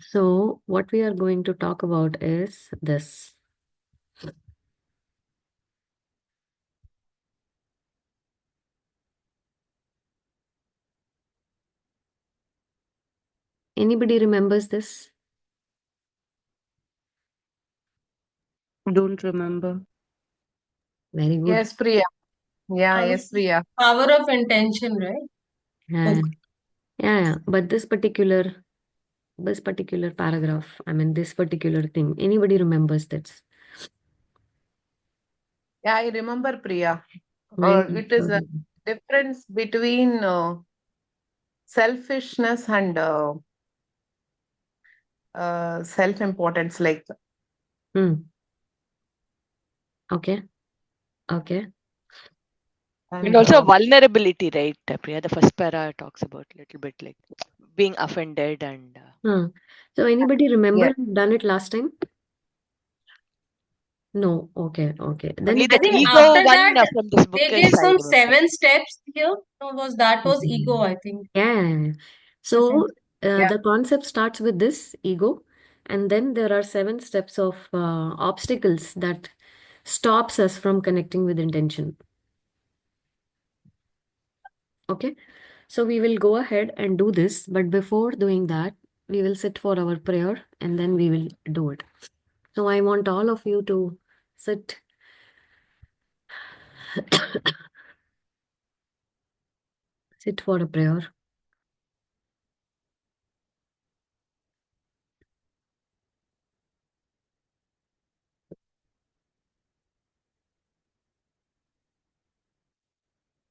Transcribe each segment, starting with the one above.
So, what we are going to talk about is this. Anybody remembers this? Don't remember. Very good. Yes, Priya. Yeah, yes, Priya. Power of intention, right? Yeah, yeah. But this particular paragraph, I mean, this particular thing, anybody remembers this? Yeah, I remember, Priya. Very It is a good. difference between selfishness and self-importance. Like, Hmm. Okay. Okay. And and also vulnerability, right, Priya? The first para talks about a little bit like being offended and Hmm. So, anybody remember yeah, done it last time? No. Okay. Okay. only Then I that think ego after one that, from this book they is gave I some remember. 7 steps here. So that was ego, I think. yeah. Seven. So, yeah, the concept starts with this ego, and then there are 7 steps of obstacles that stops us from connecting with intention. Okay. So we will go ahead and do this, but before doing that, we will sit for our prayer and then we will do it. So I want all of you to sit. Sit for a prayer.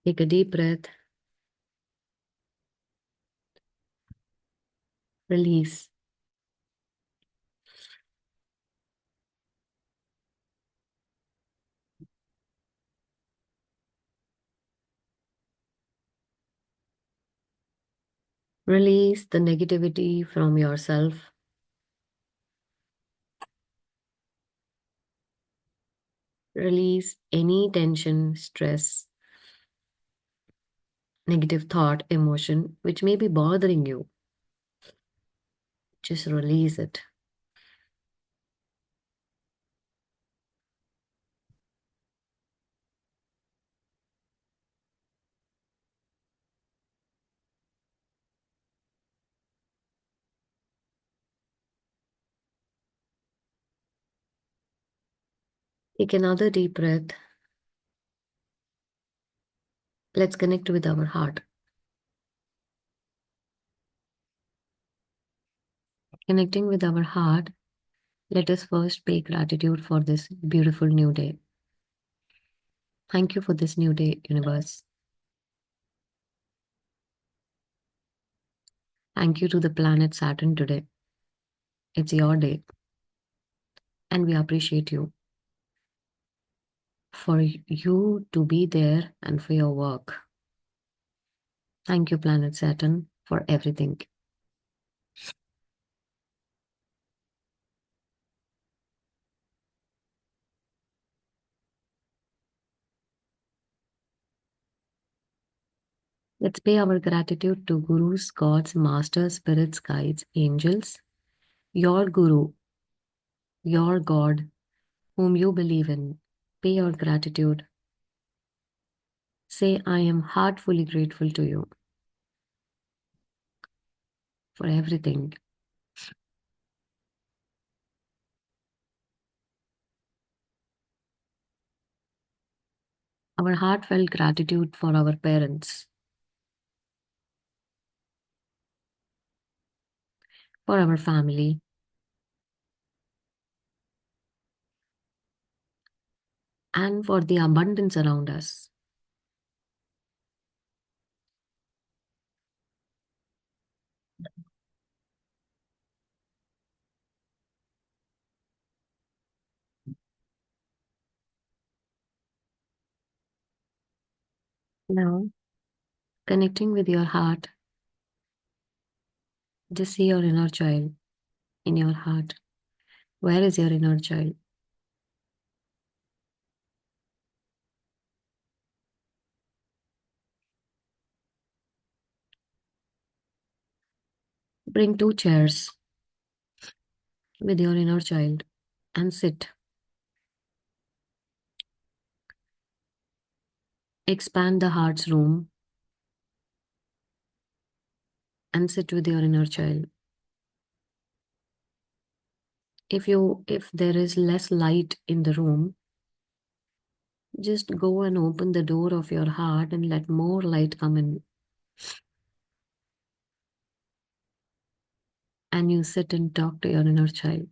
Take a deep breath. Release. Release the negativity from yourself. Release any tension, stress, negative thought, emotion, which may be bothering you. Just release it. Take another deep breath. Let's connect with our heart. Connecting with our heart, let us first pay gratitude for this beautiful new day. Thank you for this new day, universe. Thank you to the planet Saturn today. It's your day, and we appreciate you for you to be there and for your work. Thank you, planet Saturn, for everything. Let's pay our gratitude to gurus, gods, masters, spirits, guides, angels, your guru, your God, whom you believe in. Pay your gratitude. Say, I am heartfully grateful to you for everything. Our heartfelt gratitude for our parents, for our family, and for the abundance around us. Now, connecting with your heart, just see your inner child in your heart. Where is your inner child? Bring 2 chairs with your inner child and sit. Expand the heart's room and sit with your inner child. If there is less light in the room, just go and open the door of your heart and let more light come in. And you sit and talk to your inner child.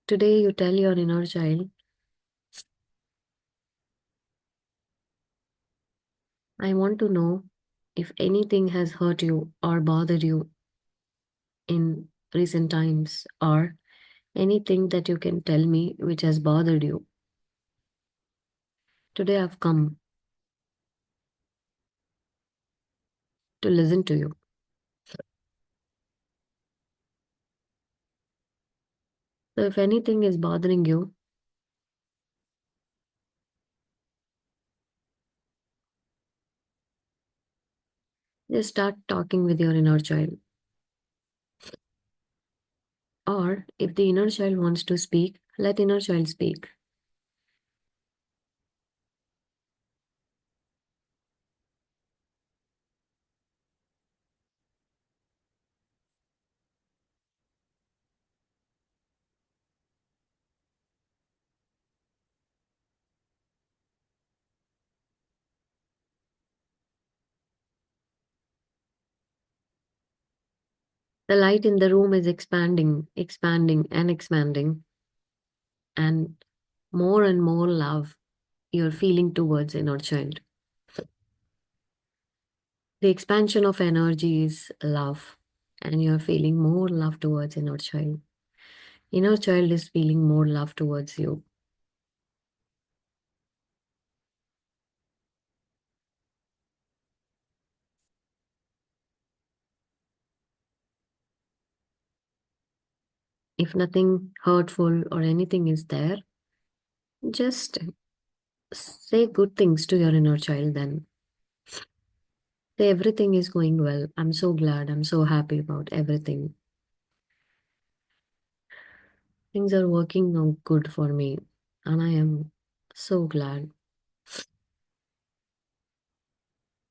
Today you tell your inner child, I want to know if anything has hurt you or bothered you in recent times, or anything that you can tell me which has bothered you. Today I've come to listen to you. So if anything is bothering you, just start talking with your inner child. Or if the inner child wants to speak, let inner child speak. The light in the room is expanding, expanding, and expanding. And more love you're feeling towards inner child. The expansion of energy is love, and you're feeling more love towards inner child. Inner child is feeling more love towards you. If nothing hurtful or anything is there, just say good things to your inner child then. Say everything is going well. I'm so glad. I'm so happy about everything. Things are working out good for me, and I am so glad.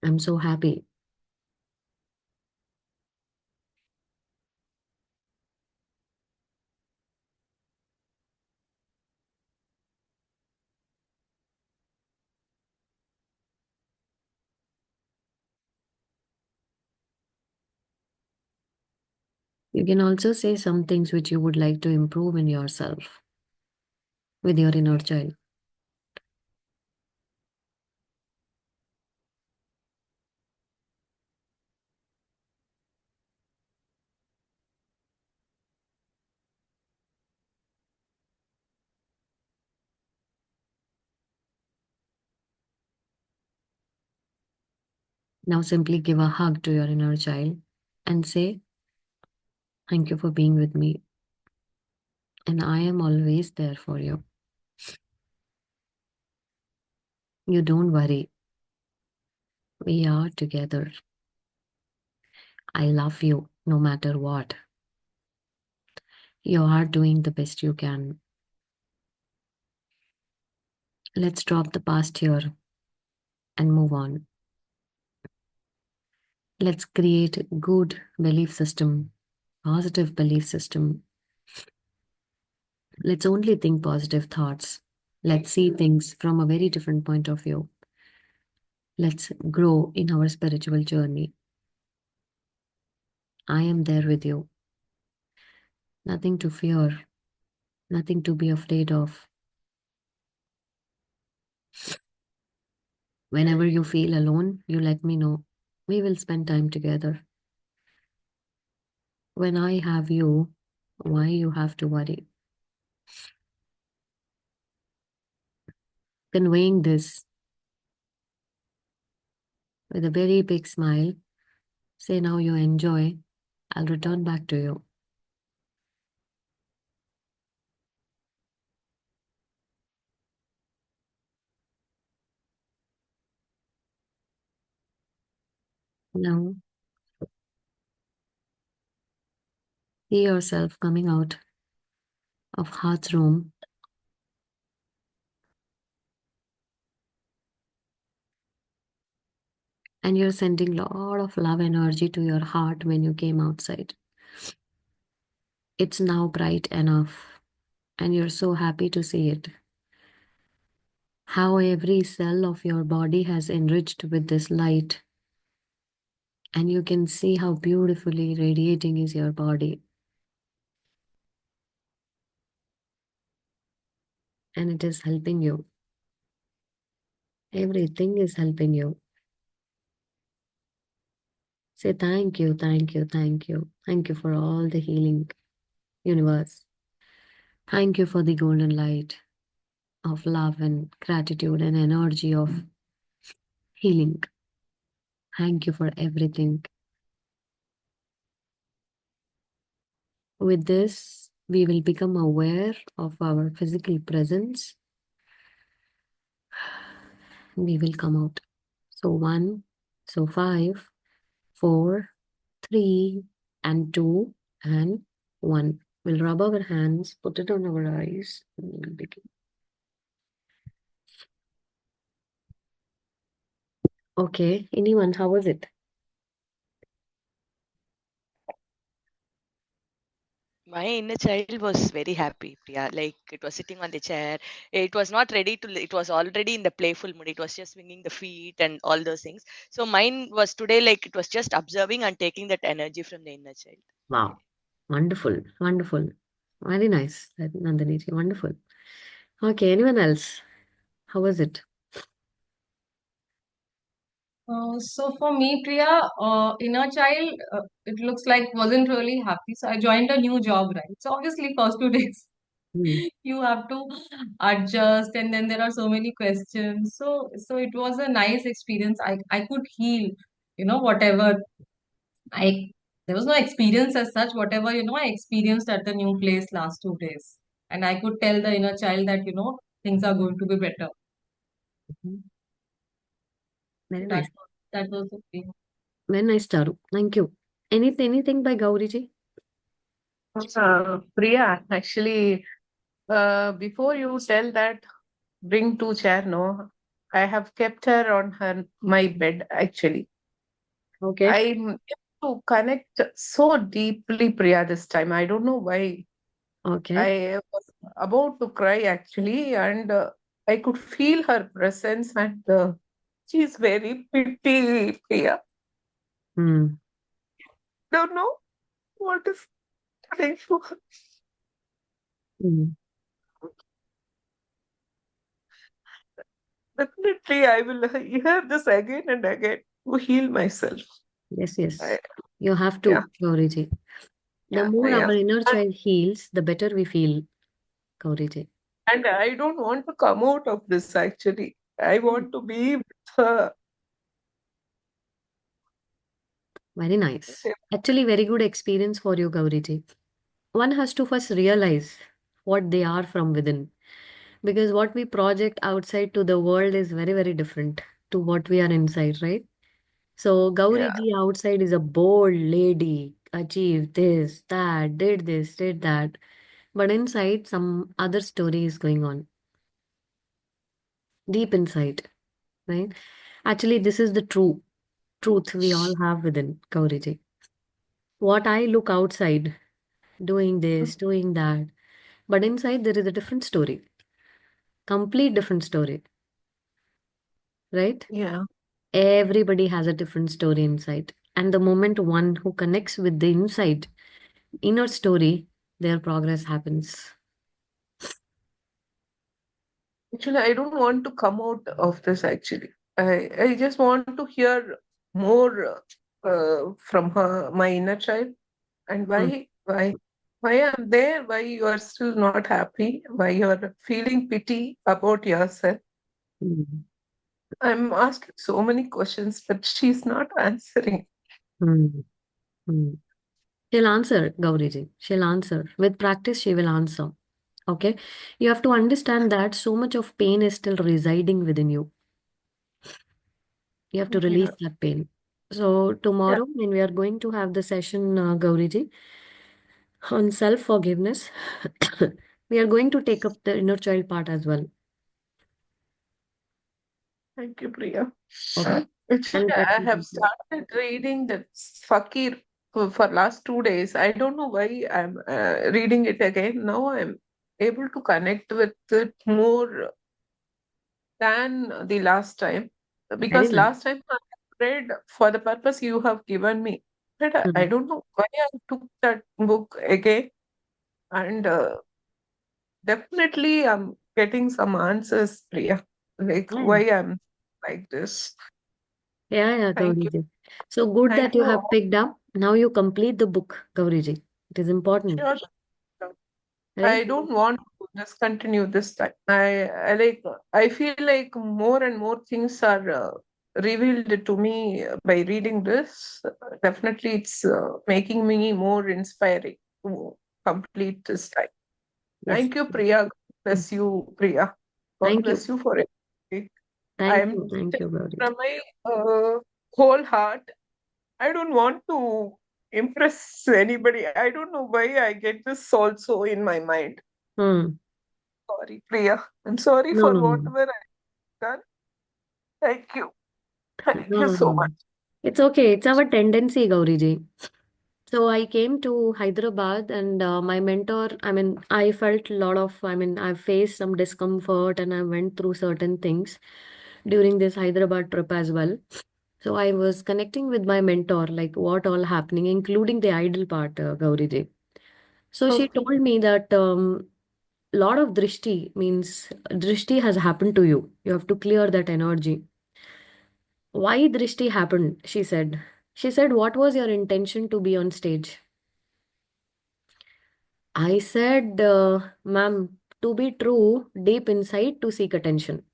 I'm so happy. You can also say some things which you would like to improve in yourself with your inner child. Now simply give a hug to your inner child and say, thank you for being with me. And I am always there for you. You don't worry. We are together. I love you no matter what. You are doing the best you can. Let's drop the past here and move on. Let's create good belief system, positive belief system. Let's only think positive thoughts. Let's see things from a very different point of view. Let's grow in our spiritual journey. I am there with you. Nothing to fear, nothing to be afraid of. Whenever you feel alone, you let me know. We will spend time together. When I have you, why you have to worry? Conveying this with a very big smile, say now you enjoy. I'll return back to you. Now, see yourself coming out of heart's room, and you're sending lot of love energy to your heart when you came outside. It's now bright enough, and you're so happy to see it. How every cell of your body has enriched with this light, and you can see how beautifully radiating is your body. And it is helping you. Everything is helping you. Say thank you, thank you, thank you. Thank you for all the healing, universe. Thank you for the golden light of love and gratitude and energy of healing. Thank you for everything. With this, we will become aware of our physical presence. We will come out. So 1, so 5, 4, 3, and 2, and 1. We'll rub our hands, put it on our eyes, and we'll begin. Okay, anyone, how was it? My inner child was very happy, Priya. Like it was sitting on the chair. It was not ready to, it was already in the playful mood. It was just swinging the feet and all those things. So mine was today like it was just observing and taking that energy from the inner child. Wow, wonderful, wonderful. Very nice, Nandini ji, wonderful. Okay, anyone else? How was it? So for me, Priya, inner child, it looks like wasn't really happy. So I joined a new job, right? So obviously, first 2 days Hmm. you have to adjust, and then there are so many questions. So it was a nice experience. I could heal, whatever I there was no experience as such. Whatever I experienced at the new place last 2 days, and I could tell the inner child that things are going to be better. Mhm. Very That nice. that was the thing. Very nice, Charu. Thank you. Anything by Gauri ji? Priya, actually, before you tell that, bring two chair, no, I have kept her on my bed actually. Okay. I'm able to connect so deeply, Priya, this time. I don't know why. Okay. I was about to cry actually, and I could feel her presence, and she's very pretty, Priya. Hmm. Don't know what is happening to her. Hmm. Definitely, I will hear this again and again to heal myself. Yes, I, yes. You have yeah, to, Gauri ji. The yeah, more yeah. our inner child heals, the better we feel, Gauri ji. And I don't want to come out of this actually. I Hmm. want to be with her. Very nice. Actually, very good experience for you, Gauri ji. One has to first realize what they are from within. Because what we project outside to the world is very, very different to what we are inside, right? So Gauri Yeah, ji outside is a bold lady, achieved this, that, did this, did that. But inside, some other story is going on, deep inside, right? Actually, this is the truth we all have within, Gauri ji. What I look outside, doing this, doing that, but inside there is a different story, complete different story, right? yeah. Everybody has a different story inside. And the moment one who connects with the inside, inner story, their progress happens. Actually, I don't want to come out of this actually. I just want to hear more from her, my inner child, and Mm. why I'm there, why you are still not happy, why you're feeling pity about yourself. Mm. I'm asking so many questions, but she's not answering. Mm. Mm. She'll answer, Gauriji. She'll answer. With practice, she will answer. Okay. You have to understand that so much of pain is still residing within you. You have to Yeah. release that pain. So Yeah. tomorrow, when we are going to have the session, Gauriji, on self-forgiveness, we are going to take up the inner child part as well. Thank you, Priya. Okay. Actually, And that I will have be good. started reading that Fakir for last 2 days. I don't know why I'm reading it again. Now I'm able to connect with it more than the last time, Very because nice. last time I read for the purpose you have given me. But I Hmm. don't know why I took that book again, and definitely I'm getting some answers, Priya, like Yeah. why I'm like this. Yeah, yeah, Thank you. Gauriji. So good Thank that you you. have picked up. Now you complete the book, Gauriji. It is important, Sure. Sure. right? I don't want to discontinue this time. I feel like more and more things are revealed to me by reading this. Definitely, it's making me more inspiring to complete this time. Yes. Thank you, Priya. God Mm. bless you, Priya. God Thank you. bless you for it. I Thank am you. Thank you, Gauriji. from my whole heart. I don't want to impress anybody. I don't know why I get this also in my mind. Hmm. Sorry, Priya. I'm sorry No, for no, no. whatever I've done. Thank you. Thank No, you no, so no. much. It's okay. It's our tendency, Gauriji. So I came to Hyderabad and my mentor, I felt a lot of, I faced some discomfort and I went through certain things during this Hyderabad trip as well. So I was connecting with my mentor, like what all happening, including the idol part, Gauriji. So she Okay. told me that lot of drishti means drishti has happened to you. You have to clear that energy. Why drishti happened? She said. She said, what was your intention to be on stage? I said, ma'am, to be true, deep inside to seek attention.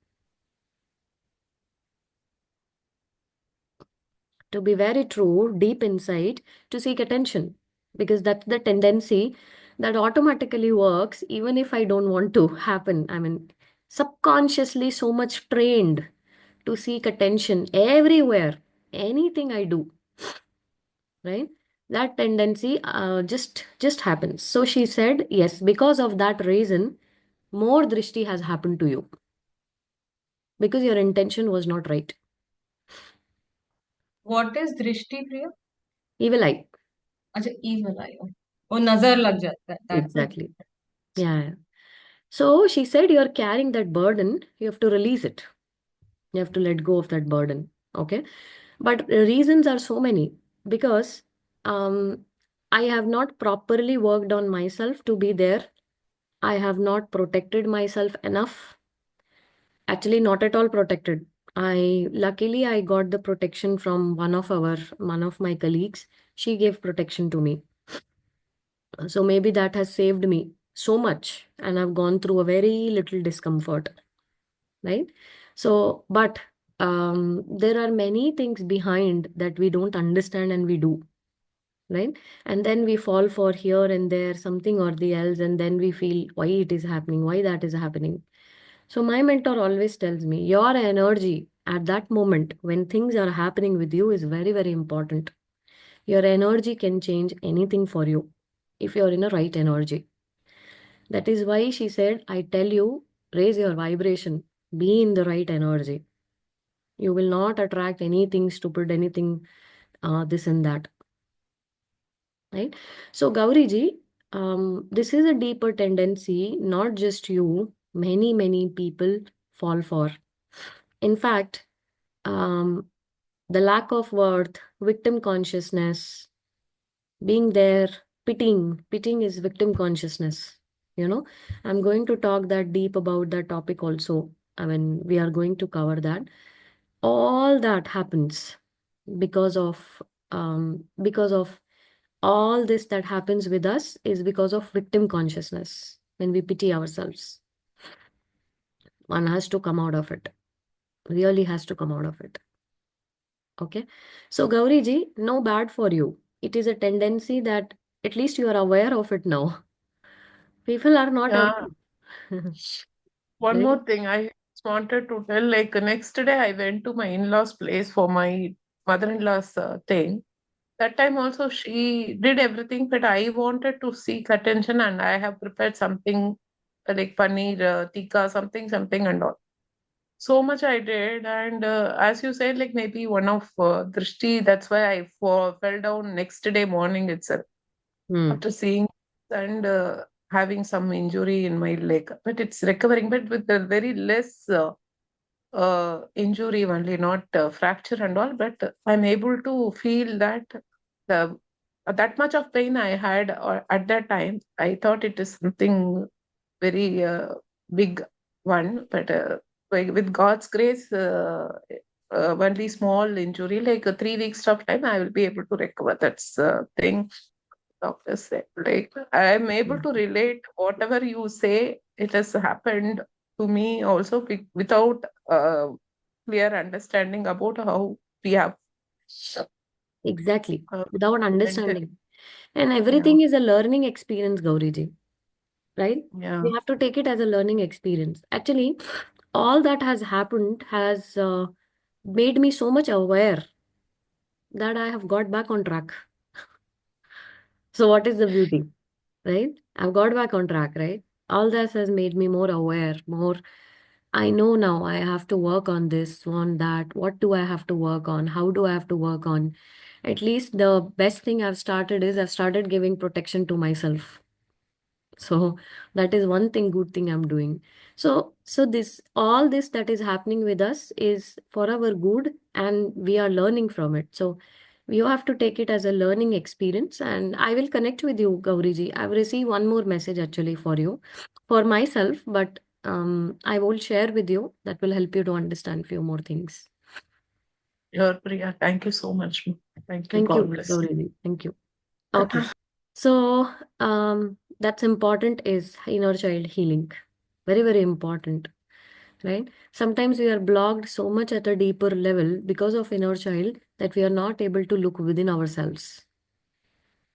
To be very true, deep inside to seek attention. Because that's the tendency that automatically works, even if I don't want to happen. Subconsciously so much trained to seek attention everywhere, anything I do, right? That tendency just happens. So she said, yes, because of that reason, more drishti has happened to you because your intention was not right. What is drishti, Priya? Evil eye. अच्छा evil eye. वो नजर लग जाता है that ना. Exactly. Yeah, yeah. So she said, you're carrying that burden, you have to release it. You have to let go of that burden. Okay. But reasons are so many because um, I have not properly worked on myself to be there. I have not protected myself enough. Actually, not at all protected. I got the protection from one of my colleagues. She gave protection to me. So maybe that has saved me so much, and I've gone through a very little discomfort, right? So, but there are many things behind that we don't understand and we do, right? And then we fall for here and there something or the else, and then we feel why it is happening, why that is happening. So my mentor always tells me your energy at that moment when things are happening with you is very, very important. Your energy can change anything for you if you're in a right energy. That is why she said, I tell you, raise your vibration, be in the right energy. You will not attract anything stupid, anything this and that. Right? So, Gauriji, this is a deeper tendency, not just you, many, many people fall for. In fact, um, the lack of worth, victim consciousness, being there, pitying is victim consciousness. I'm going to talk that deep about that topic also. We are going to cover that. All that happens because of all this that happens with us is because of victim consciousness. When we pity ourselves, one has to come out of it, really has to come out of it. Okay. So, Gauri ji, no bad for you. It is a tendency that at least you are aware of it now. People are not Yeah. aware. One Right? more thing I just wanted to tell, like next day I went to my in-laws place for my mother-in-law's thing. That time also she did everything, but I wanted to seek attention, and I have prepared something like paneer tikka, something and all. So much I did, and as you said, like maybe one of drishti. That's why I fell down next day morning itself Hmm. after seeing and having some injury in my leg. But it's recovering, but with a very less injury only, not fracture and all. But I'm able to feel that the that much of pain I had at that time. I thought it is something very big one, but with God's grace, only small injury, like 3 weeks of time, I will be able to recover. That's the thing. Doctor said, like I'm able to relate whatever you say. It has happened to me also without clear understanding about how we have Exactly. Without mentally. understanding. And Yeah, everything is a learning experience, Gauriji, right? yeah. We have to take it as a learning experience. Actually, all that has happened has made me so much aware that I have got back on track. So, what is the beauty, right? I've got back on track, right? All this has made me more aware, more. I know now I have to work on this, on that. What do I have to work on? How do I have to work on? At least the best thing I've started is I've started giving protection to myself. So that is one thing, good thing I'm doing. So this, all this that is happening with us is for our good, and we are learning from it. So you have to take it as a learning experience. And I will connect with you, Gauriji. I've received one more message actually for you, for myself, but I will share with you that will help you to understand few more things. Your Priya. Thank you so much. Thank you. Thank God you, bless. Gauriji. Thank you. Okay. So, that's important is inner child healing. Very, very important, right? Sometimes we are blocked so much at a deeper level because of inner child that we are not able to look within ourselves.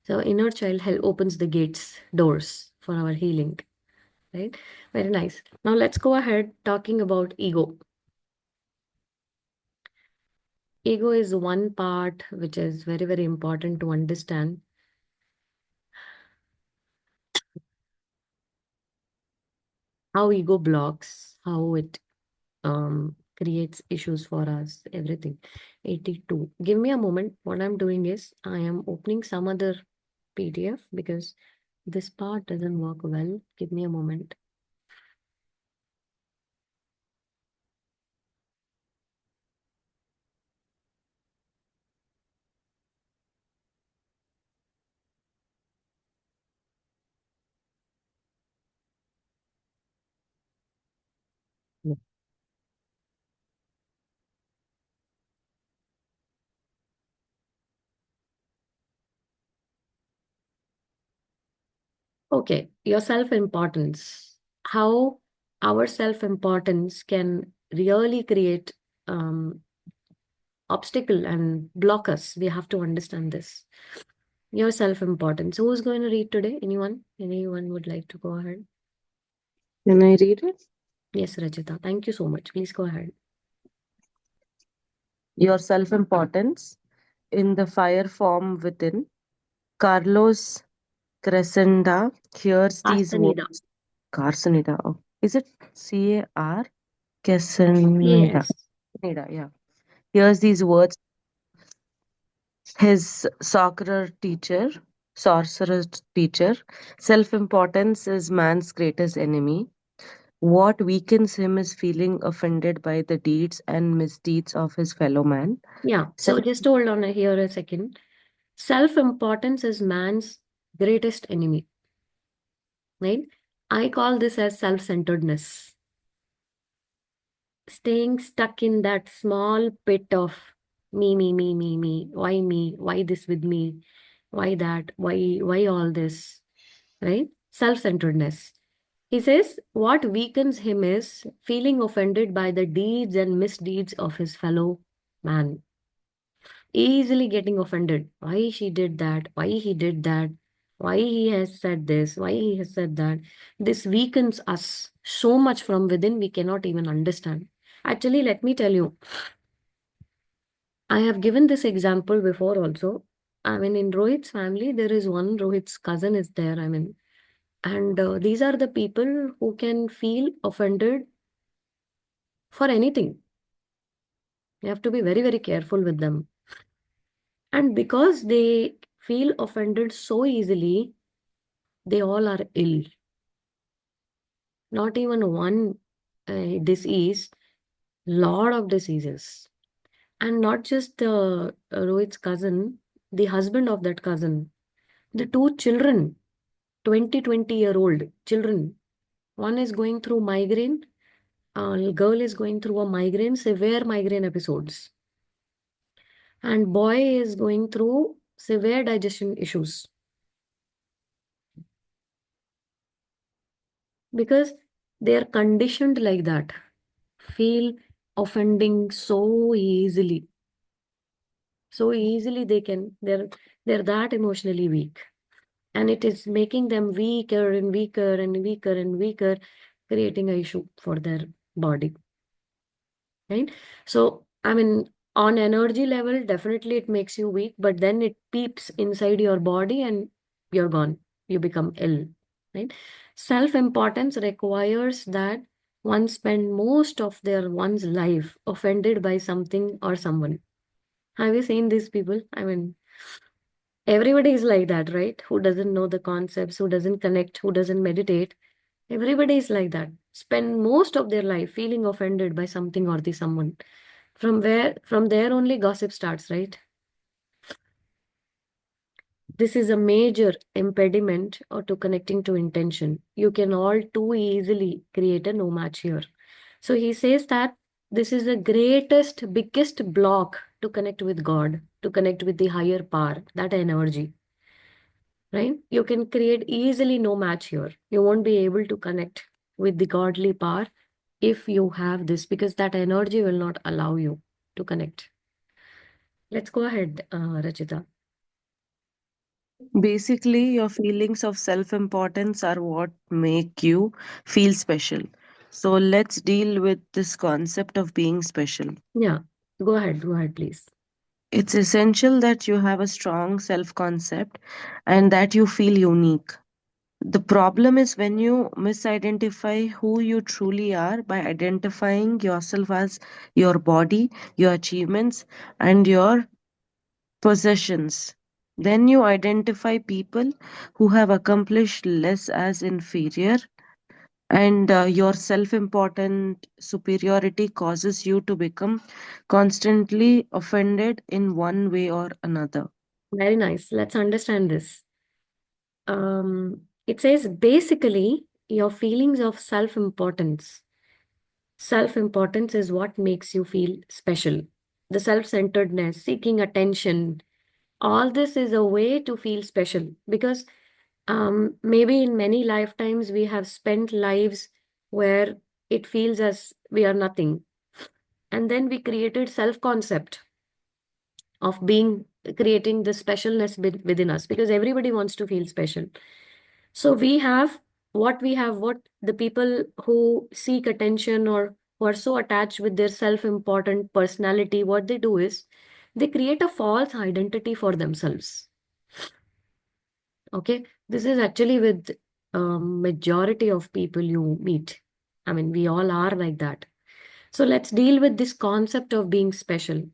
So, inner child opens the gates, doors for our healing, right? Very nice. Now, let's go ahead talking about ego. Ego is one part which is very, very important to understand. How ego blocks, how it creates issues for us, everything. 82. Give me a moment. What I'm doing is I am opening some other PDF because this part doesn't work well. Give me a moment. Yeah. Okay, your self-importance. How our self-importance can really create um, obstacle and block us. We have to understand this. Your self-importance. Who's going to read today? Anyone? Anyone would like to go ahead? Can I read it? Yes, Rajita. Thank you so much. Please go ahead. Your self importance in the fire form within. Carlos Crescenda hears these Castaneda. words. Carcenida. Oh, is it CAR? Castaneda. Yes. Castaneda, yeah. Hears these words. His sorcerer teacher. Self importance is man's greatest enemy. What weakens him is feeling offended by the deeds and misdeeds of his fellow man. Yeah. Self So just hold on here a second. Self-importance is man's greatest enemy, right? I call this as self-centeredness. Staying stuck in that small pit of me. Why me? Why this with me? Why that? Why all this? Right? Self-centeredness. He says what weakens him is feeling offended by the deeds and misdeeds of his fellow man. Easily getting offended. Why she did that? Why he did that? Why he has said this? Why he has said that? This weakens us so much from within we cannot even understand. Actually, let me tell you, I have given this example before also. I mean, in Rohit's family, there is one Rohit's cousin is there. I mean, and these are the people who can feel offended for anything. You have to be very, very careful with them. And because they feel offended so easily, they all are ill. Not even one disease, lot of diseases. And not just the Rohit's cousin, the husband of that cousin, the two children, 20-20-year-old children. One is going through migraine, girl is going through a migraine, severe migraine episodes. And boy is going through severe digestion issues. Because they are conditioned like that, feel offending so easily. So easily they're that emotionally weak. And it is making them weaker and weaker and weaker and weaker, creating an issue for their body. Right? So, I mean, on energy level, definitely it makes you weak, but then it peeps inside your body and you're gone. You become ill. Right? Self-importance requires that one spend most of their one's life offended by something or someone. Have you seen these people? I mean, everybody is like that, right? Who doesn't know the concepts, who doesn't connect, who doesn't meditate. Everybody is like that. Spend most of their life feeling offended by something or the someone. From there only gossip starts, right? This is a major impediment or to connecting to intention. You can all too easily create a no match here. So he says that this is the greatest, biggest block to connect with God, to connect with the higher power, that energy, right? You can create easily no match here. You won't be able to connect with the godly power if you have this, because that energy will not allow you to connect. Let's go ahead, Rachita. Basically, your feelings of self importance are what make you feel special. So, let's deal with this concept of being special. Yeah, go ahead, please. It's essential that you have a strong self concept and that you feel unique. The problem is when you misidentify who you truly are by identifying yourself as your body, your achievements, and your possessions. Then you identify people who have accomplished less as inferior, and your self important superiority causes you to become constantly offended in one way or another. Very nice. Let's understand this. It says basically your feelings of self-importance. Self-importance is what makes you feel special. The self-centeredness, seeking attention, all this is a way to feel special because maybe in many lifetimes we have spent lives where it feels as we are nothing. And then we created self-concept of being creating the specialness within us because everybody wants to feel special. So we have, what the people who seek attention or who are so attached with their self-important personality, what they do is they create a false identity for themselves. Okay, this is actually with majority of people you meet. I mean, we all are like that. So let's deal with this concept of being special.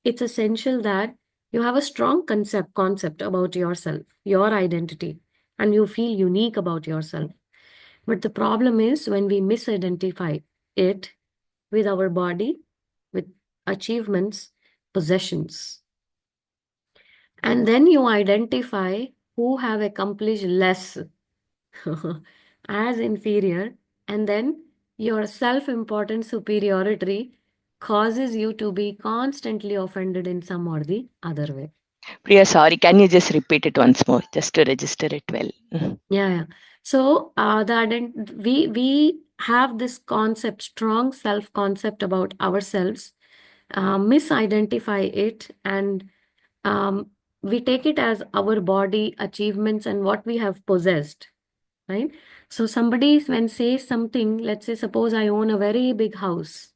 It's essential that you have a strong concept about yourself, your identity, and you feel unique about yourself. But the problem is when we misidentify it with our body, with achievements, possessions. And then you identify who have accomplished less as inferior, and then your self-important superiority causes you to be constantly offended in some or the other way. Priya, sorry, can you just repeat it once more just to register it well? Yeah. So we have this concept, strong self-concept about ourselves, misidentify it, and um, we take it as our body, achievements, and what we have possessed. Right? So somebody when says something, let's say suppose I own a very big house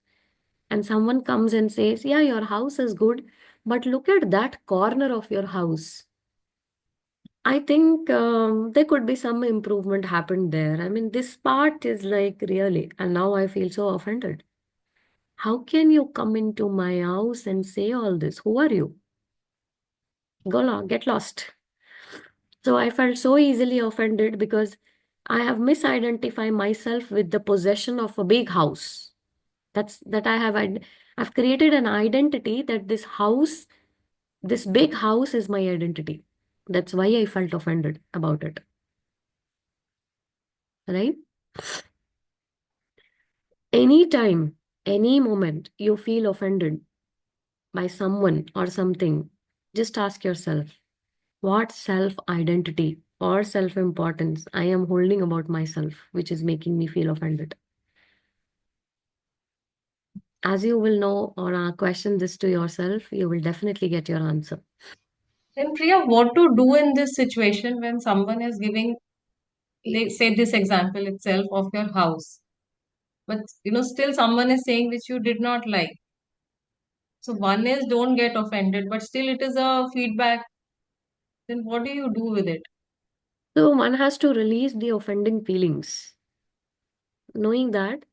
and someone comes and says, yeah, your house is good, but look at that corner of your house. I think there could be some improvement happened there. I mean, this part is like really, and now I feel so offended. How can you come into my house and say all this? Who are you? Get lost. So I felt so easily offended because I have misidentified myself with the possession of a big house. That I've created an identity that this big house is my identity. That's why I felt offended about it. Right? Anytime, any moment you feel offended by someone or something, just ask yourself, what self identity or self importance I am holding about myself, which is making me feel offended. As you will know or question this to yourself, you will definitely get your answer. Then Priya, what to do in this situation when someone is giving, say this example itself of your house, but still someone is saying which you did not like. So one is don't get offended, but still it is a feedback. Then what do you do with it? So one has to release the offending feelings, knowing that,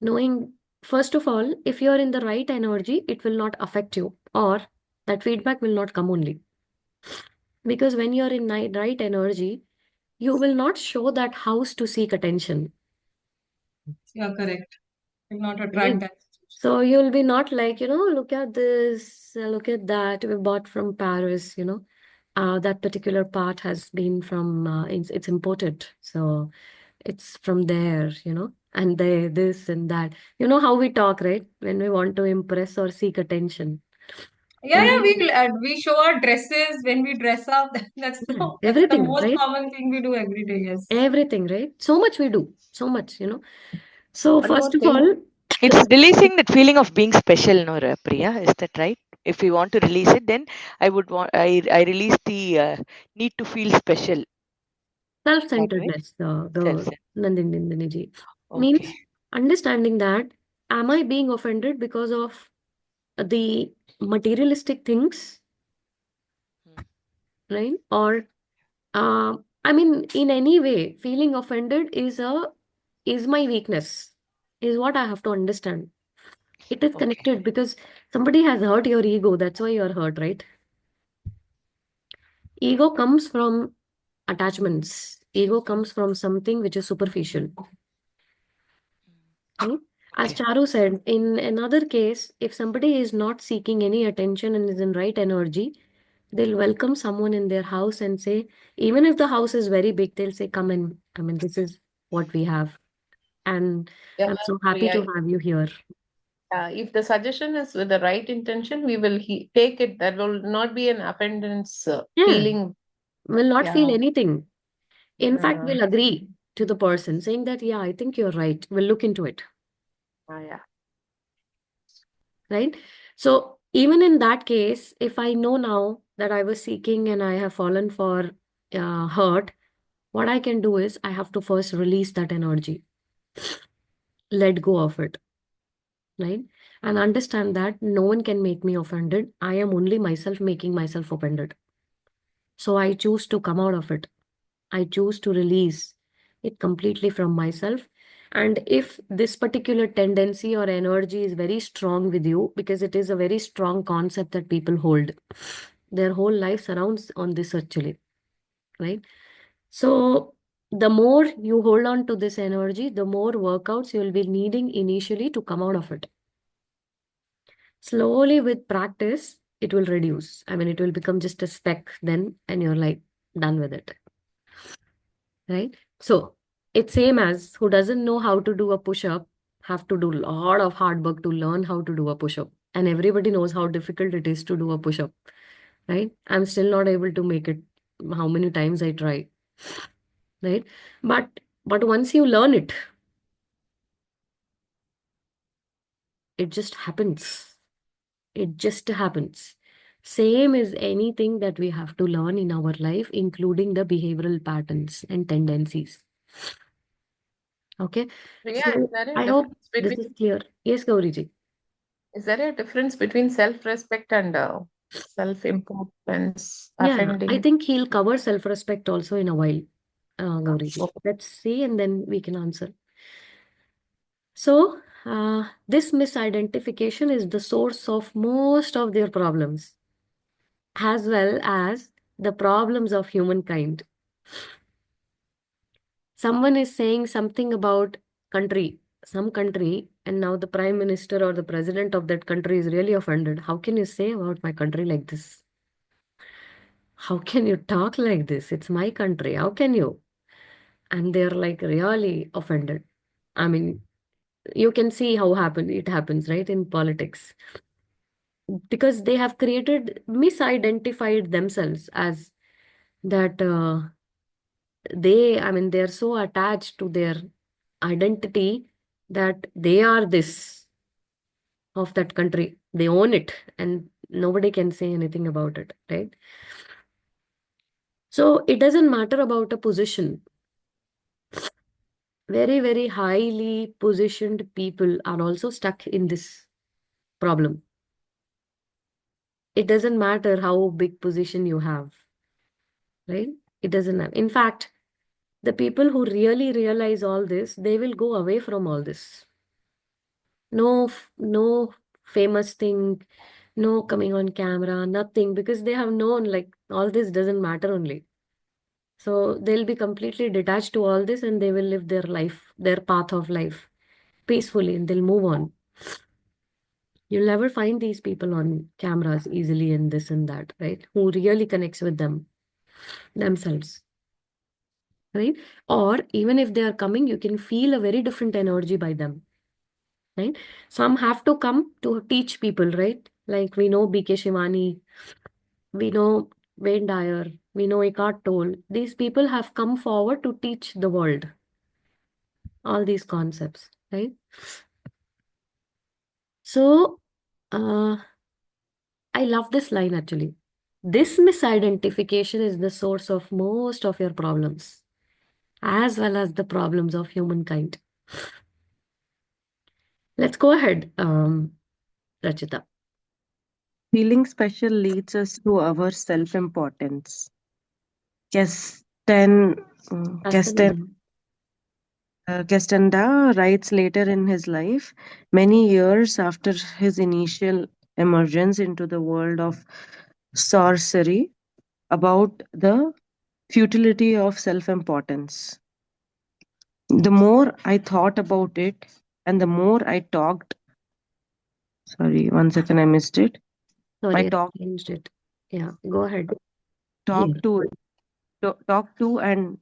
knowing first of all, if you're in the right energy, it will not affect you, or that feedback will not come only. Because when you're in right energy, you will not show that house to seek attention. Yeah, correct. Will not Right? attract that situation. So you'll be not like, look at this, look at that. We bought from Paris, that particular part has been from, it's imported. So it's from there, and they, this and that. You know how we talk, right? When we want to impress or seek attention. Yeah, And yeah, we, we show our dresses when we dress up. That's the everything, most right? common thing we do every day. Yes. Everything, right? So much we do, so much. So One more first of thing. all, It's releasing that feeling of being special, no, Priya? Is that right? If we want to release it, then I release the need to feel special that way. self-centeredness, Self. the Nandini ji, Okay. means understanding that am I being offended because of the materialistic things, Hmm. right? Or I mean, in any way, feeling offended is my weakness, is what I have to understand. It is Okay. connected because somebody has hurt your ego. That's why you're hurt, right? Ego comes from attachments. Ego comes from something which is superficial. Right? As Okay. Charu said, in another case, if somebody is not seeking any attention and is in right energy, they'll welcome someone in their house and say, even if the house is very big, they'll say, come in. I mean, this is what we have. And Yeah, I'm so happy to Priya. have you here. If the suggestion is with the right intention, we will take it. There will not be an abundance Yeah, feeling. will not feel Yeah. anything. In fact, Uh, we'll agree to the person saying that, yeah, I think you're right. We'll look into it. yeah. Right? So even in that case, if I know now that I was seeking and I have fallen for hurt, what I can do is I have to first release that energy, let go of it, right? And understand that no one can make me offended. I am only myself making myself offended. So I choose to come out of it. I choose to release it completely from myself. And if this particular tendency or energy is very strong with you, because it is a very strong concept that people hold, their whole life surrounds on this actually, right? So the more you hold on to this energy, the more workouts you will be needing initially to come out of it. Slowly with practice, it will reduce. I mean, it will become just a speck then, and you're like done with it. Right? So it's same as who doesn't know how to do a push-up have to do a lot of hard work to learn how to do a push-up. And everybody knows how difficult it is to do a push-up, right? I'm still not able to make it how many times I try, right? But once you learn it, it just happens. It just happens. Same as anything that we have to learn in our life, including the behavioral patterns and tendencies. Okay. Priya, is So there a I hope difference this between is clear. Yes, Gauriji. Is there a difference between self-respect and self-importance, Yeah, I offending? think he'll cover self-respect also in a while, Gauri. Okay. Let's see, and then we can answer. So, this misidentification is the source of most of their problems, as well as the problems of humankind. Someone is saying something about country, some country, and now the prime minister or the president of that country is really offended. How can you say about my country like this? How can you talk like this? It's my country. How can you? And they're like really offended. I mean, you can see how it happens, right, in politics, because they have created misidentified themselves as that I mean, they're so attached to their identity that they are this of that country. They own it, and nobody can say anything about it, right? So it doesn't matter about a position. Very, very highly positioned people are also stuck in this problem. It doesn't matter how big position you have, right? It doesn't have. In fact, the people who really realize all this, they will go away from all this. No famous thing, no coming on camera, nothing, because they have known like all this doesn't matter only. So they'll be completely detached to all this and they will live their life, their path of life peacefully, and they'll move on. You'll never find these people on cameras easily and this and that, right? Who really connects with themselves, right? Or even if they are coming, you can feel a very different energy by them, right? Some have to come to teach people, right? Like we know BK Shivani, we know Wayne Dyer, we know Eckhart Tolle. These people have come forward to teach the world all these concepts, right? So, uh, I love this line actually. This misidentification is the source of most of your problems, as well as the problems of humankind. Let's go ahead, Rachita. Feeling special leads us to our self importance. Kesten, Castaneda. Castanda writes later in his life, many years after his initial emergence into the world of sorcery, about the futility of self importance. The more I thought about it, and the more I talked, sorry, one second, I missed it. I Sorry, I talked, changed it. Yeah, go ahead. Here. talked to, talked to, and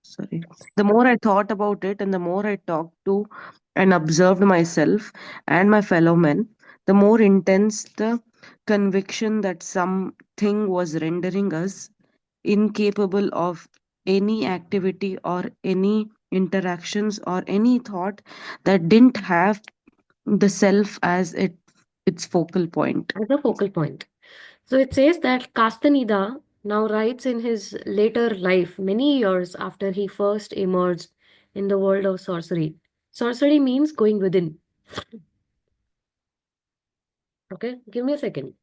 sorry, the more I thought about it and the more I talked to and observed myself and my fellow men, the more intense the conviction that something was rendering us incapable of any activity or any interactions or any thought that didn't have the self as its focal point. As a focal point. So it says that Castaneda now writes in his later life, many years after he first emerged in the world of sorcery. Sorcery means going within. Okay, give me a second.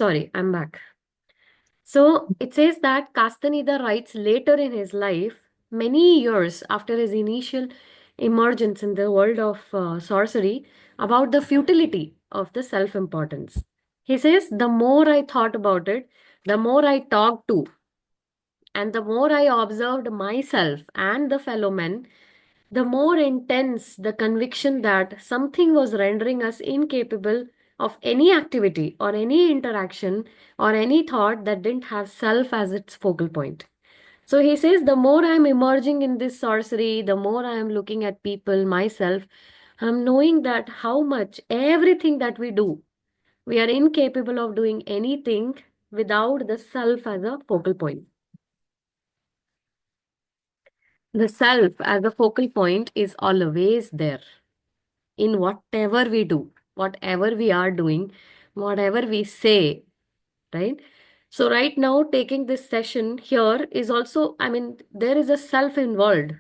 Sorry, I'm back. So it says that Castaneda writes later in his life, many years after his initial emergence in the world of sorcery, about the futility of the self importance. He says, the more I thought about it, the more I talked to, and the more I observed myself and the fellow men, the more intense the conviction that something was rendering us incapable of any activity or any interaction or any thought that didn't have self as its focal point. So he says, the more I'm emerging in this sorcery, the more I am looking at people, myself, I'm knowing that how much everything that we do, we are incapable of doing anything without the self as a focal point. The self as a focal point is always there in whatever we do, whatever we are doing, whatever we say, right? So, right now, taking this session here is also, I mean, there is a self involved.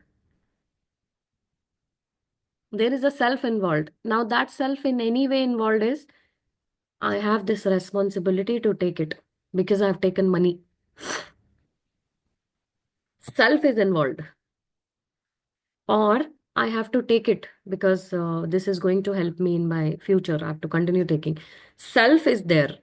There is a self involved. Now, that self in any way involved is I have this responsibility to take it because I've taken money. Self is involved. Or I have to take it because this is going to help me in my future. I have to continue taking. Self is there,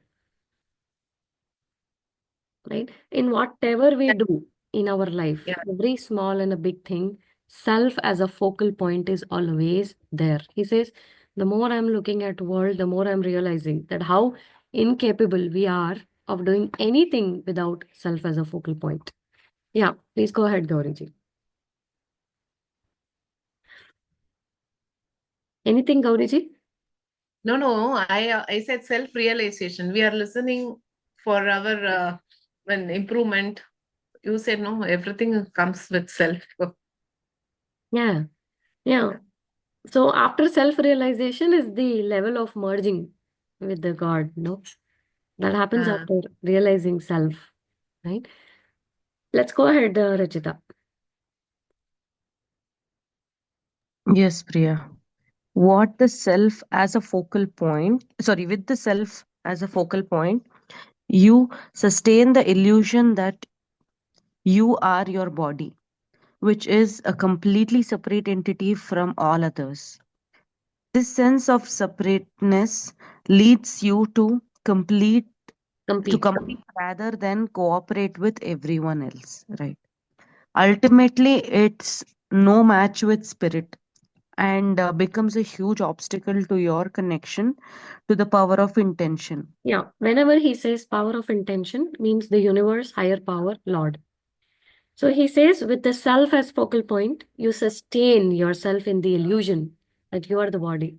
right? In whatever we do in our life, Yeah. every small and a big thing, self as a focal point is always there. He says, the more I'm looking at world, the more I'm realizing that how incapable we are of doing anything without self as a focal point. Yeah, please go ahead, Gauriji. Anything, Gauriji? No, I said self-realization. We are listening for our improvement. You said no, everything comes with self. Yeah, yeah. So after self-realization is the level of merging with the God, no? That happens Ah. after realizing self, right? Let's go ahead, Rachita. Yes, Priya. What the self as a focal point, sorry, with the self as a focal point, you sustain the illusion that you are your body, which is a completely separate entity from all others. This sense of separateness leads you to Compete. compete rather than cooperate with everyone else, right? Ultimately, it's no match with spirit and becomes a huge obstacle to your connection to the power of intention. Yeah. Whenever he says power of intention means the universe, higher power, Lord. So he says with the self as focal point, you sustain yourself in the illusion that you are the body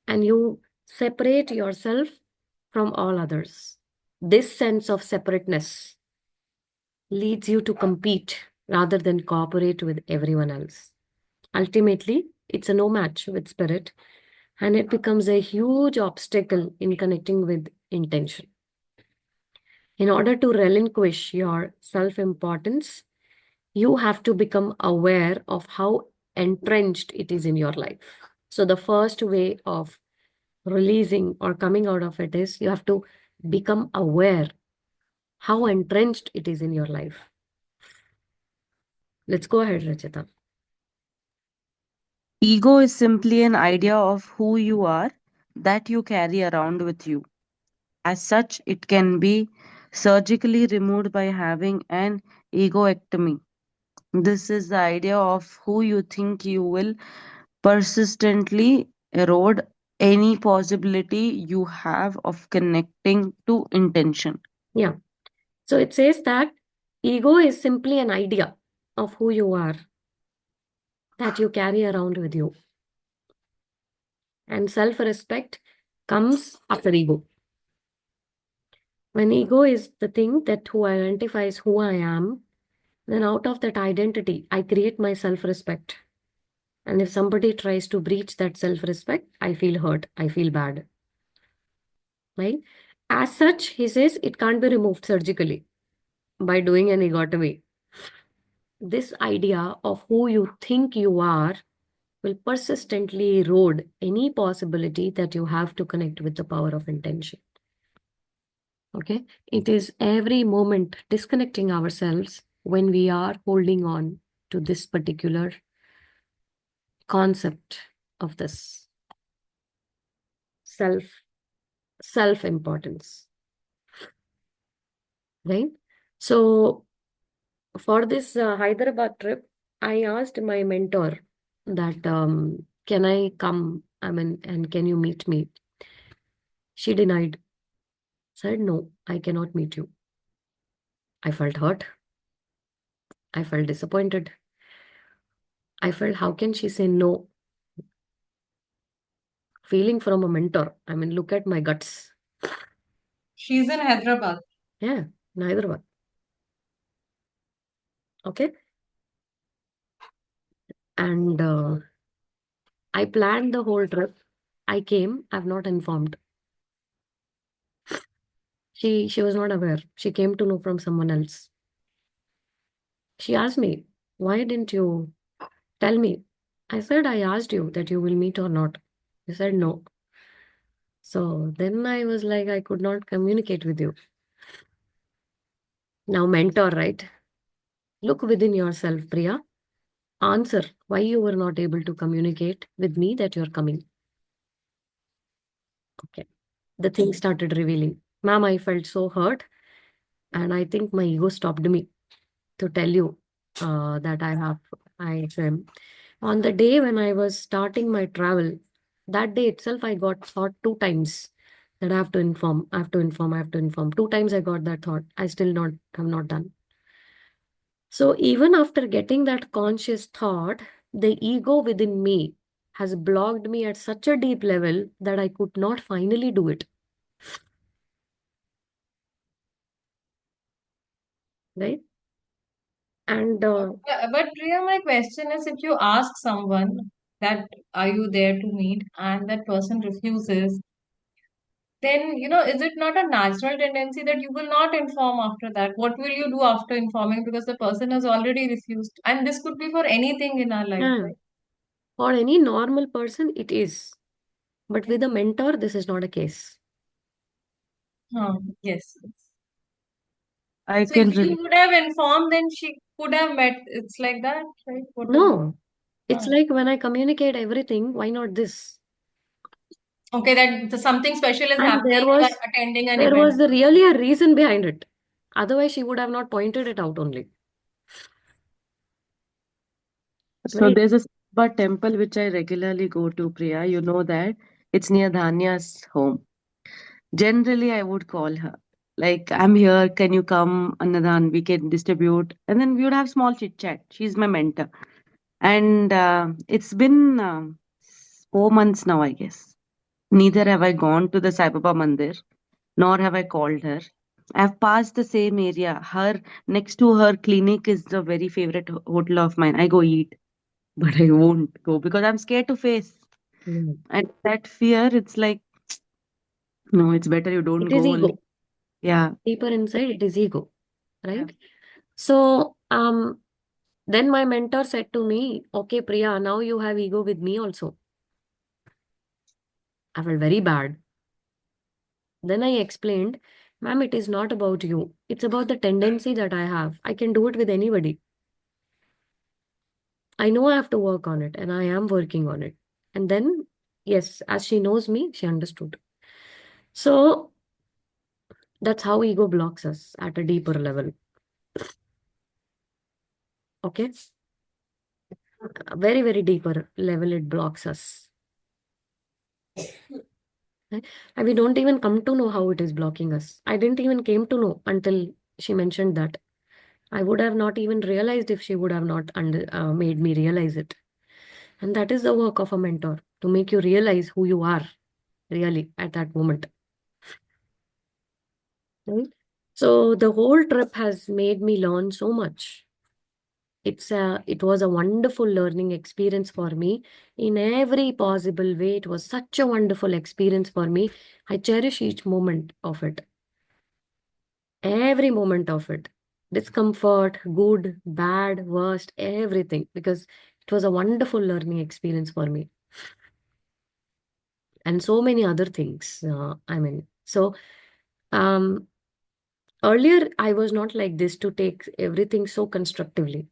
and you separate yourself from all others. This sense of separateness leads you to compete rather than cooperate with everyone else. Ultimately, it's a no match with spirit and it becomes a huge obstacle in connecting with intention. In order to relinquish your self importance, you have to become aware of how entrenched it is in your life. So, the first way of releasing or coming out of it is you have to become aware how entrenched it is in your life. Let's go ahead, Rachita. Ego is simply an idea of who you are that you carry around with you. As such, it can be surgically removed by having an egoectomy. This is the idea of who you think you will persistently erode any possibility you have of connecting to intention. Yeah. So it says that ego is simply an idea of who you are that you carry around with you. And self respect comes after ego. When ego is the thing that who identifies who I am, then out of that identity, I create my self respect. And if somebody tries to breach that self respect, I feel hurt, I feel bad. Right? As such, he says it can't be removed surgically by doing an egotomy. This idea of who you think you are will persistently erode any possibility that you have to connect with the power of intention. Okay? It is every moment disconnecting ourselves when we are holding on to this particular concept of this self importance, right? So for this Hyderabad trip, I asked my mentor that can I come? I mean, and can you meet me? She denied, said, no, I cannot meet you. I felt hurt. I felt disappointed. I felt, how can she say no? Feeling from a mentor. I mean, look at my guts. She's in Hyderabad. Yeah, neither one. Okay. And I planned the whole trip. I came, I've not informed. She was not aware. She came to know from someone else. She asked me, why didn't you tell me? I said, I asked you that you will meet or not. You said no. So then I was like, I could not communicate with you. Now, mentor, right? Look within yourself, Priya. Answer why you were not able to communicate with me that you're coming. Okay. The thing started revealing. Ma'am, I felt so hurt, and I think my ego stopped me to tell you that I swam. On the day when I was starting my travel, that day itself, I got thought two times that I have to inform, I have to inform, I have to inform. Two times I got that thought. I still not have not done. So even after getting that conscious thought, the ego within me has blocked me at such a deep level that I could not finally do it. Right? And But Priya, my question is, if you ask someone that are you there to meet and that person refuses, then is it not a natural tendency that you will not inform after that? What will you do after informing because the person has already refused? And this could be for anything in our life, yeah, right? for any normal person, it is. But with a mentor, this is not a case. Yes. I So if can you relate. would have informed, then she could have met. It's like that, right? What is it? No, it's Huh. like when I communicate everything, why not this? Okay, that something special is And happening. You are attending an there event. was the really a reason behind it. Otherwise, she would have not pointed it out only. So Right? there's a Shiva temple which I regularly go to, Priya. You know that it's near Dhanya's home. Generally, I would call her. Like, I'm here. Can you come, Annadan? We can distribute. And then we would have small chit chat. She's my mentor. And it's been 4 months now, I guess. Neither have I gone to the Sai Baba Mandir, nor have I called her. I've passed the same area. Her next to her clinic is the very favorite hotel of mine. I go eat, but I won't go because I'm scared to face. Mm. And that fear, it's like, no, it's better you don't It is go only. ego. Yeah. Deeper inside, it is ego. Yeah. Right? So, then my mentor said to me, okay, Priya, now you have ego with me also. I felt very bad. Then I explained, ma'am, it is not about you. It's about the tendency that I have. I can do it with anybody. I know I have to work on it and I am working on it. And then, yes, as she knows me, she understood. So that's how ego blocks us at a deeper level. Okay? A very, very deeper level, it blocks us. Right? And we don't even come to know how it is blocking us. I didn't even came to know until she mentioned that. I would have not even realized if she would have not made me realize it. And that is the work of a mentor, to make you realize who you are really at that moment. Right? So the whole trip has made me learn so much. It was a wonderful learning experience for me in every possible way. It was such a wonderful experience for me. I cherish each moment of it, every moment of it. Discomfort, good, bad, worst, everything, because it was a wonderful learning experience for me. And so many other things. Um, earlier I was not like this to take everything so constructively.